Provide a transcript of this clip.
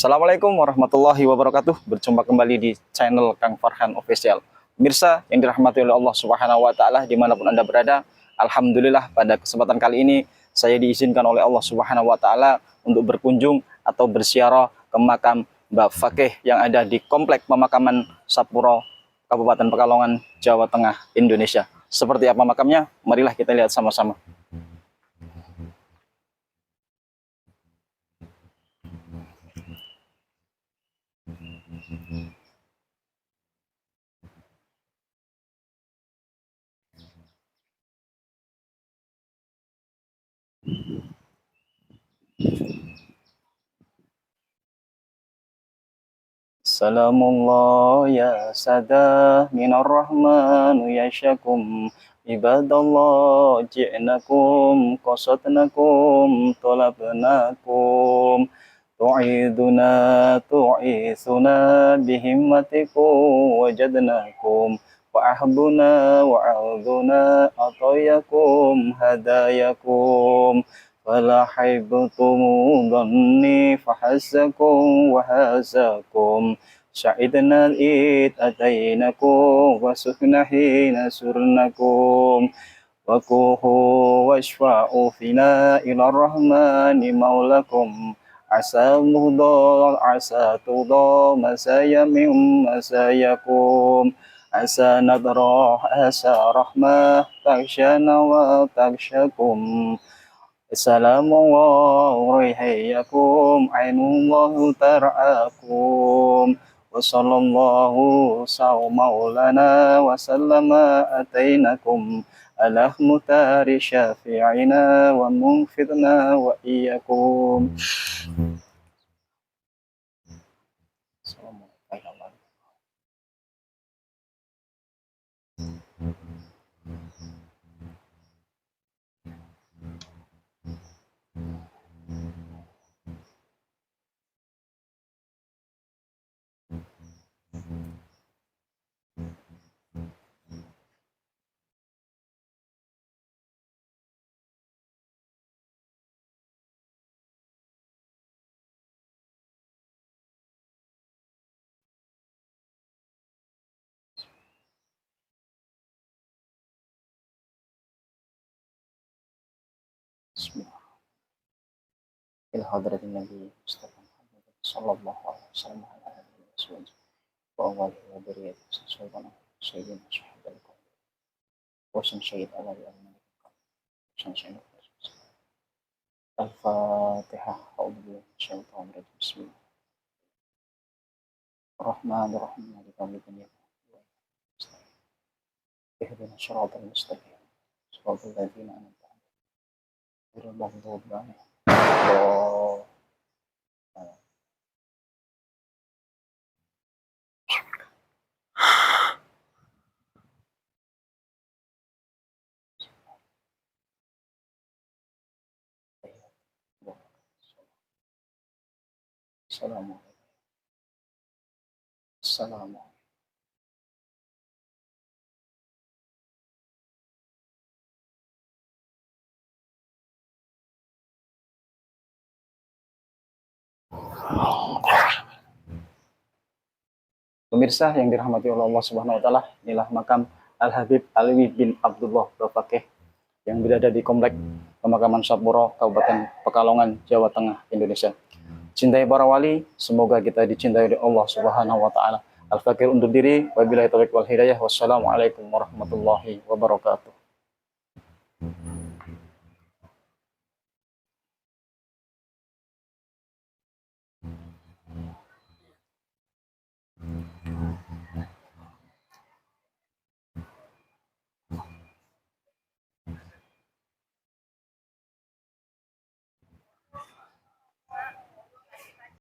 Assalamualaikum warahmatullahi wabarakatuh. Berjumpa kembali di channel Kang Farhan Official. Pemirsa yang dirahmati oleh Allah Subhanahu wa Ta'ala, dimanapun Anda berada, alhamdulillah pada kesempatan kali ini saya diizinkan oleh Allah Subhanahu wa Ta'ala untuk berkunjung atau bersiarah ke makam Mbah Fakih yang ada di Komplek Pemakaman Sapuro, Kabupaten Pekalongan, Jawa Tengah, Indonesia. Seperti apa makamnya? Marilah kita lihat sama-sama. Salamullah ya sadah minar rahman yasyakum ibadallah ji'nakum qasadnakum talabnakum tu'iduna tu'isuna bihimmatikum wajadnakum wa ahbuna wa a'uduna atayakum hadayakum فلا حيبتم ظني فحسكم وهزكم سعدنا الإيد أتينكم وسكن حين سرنكم وكوه واشفعوا فينا إلى الرحمن مولاكم عسى مضى عسى تضى مسايا من مساياكم عسى نضرح عسى رحمة تغشانا وتغشاكم السلام الله ريحيكم عين الله ترعاكم وصلى الله مولانا وسلم أتينكم على مختار شافعنا ومنفذنا وإياكم. إلى حضرة النبي مصطفى محمد صلى الله عليه وسلم على آله وصحبه وأوله وذريته سيدنا صحابة الكرام وسن شهيد أولي الملك وسن شهيد الفاتحة. أعوذ بالله من الشيطان الرجيم. بسم الله الرحمن الرحيم مالك يوم الدين اهدنا الصراط المستقيم صراط الذين أنعمت عليهم غير المغضوب عليهم الله. Assalamualaikum. Assalamualaikum. Pemirsa yang dirahmati oleh Allah Subhanahu wa Ta'ala, inilah makam Al-Habib Alwi bin Abdullah Fakih yang berada di Komplek Pemakaman Sapuro, Kabupaten Pekalongan, Jawa Tengah, Indonesia. Cintai para wali, semoga kita dicintai oleh Allah Subhanahu wa Ta'ala. Al-Fakir undur diri, wabillahi taufiq wal hidayah. Wassalamualaikum warahmatullahi wabarakatuh.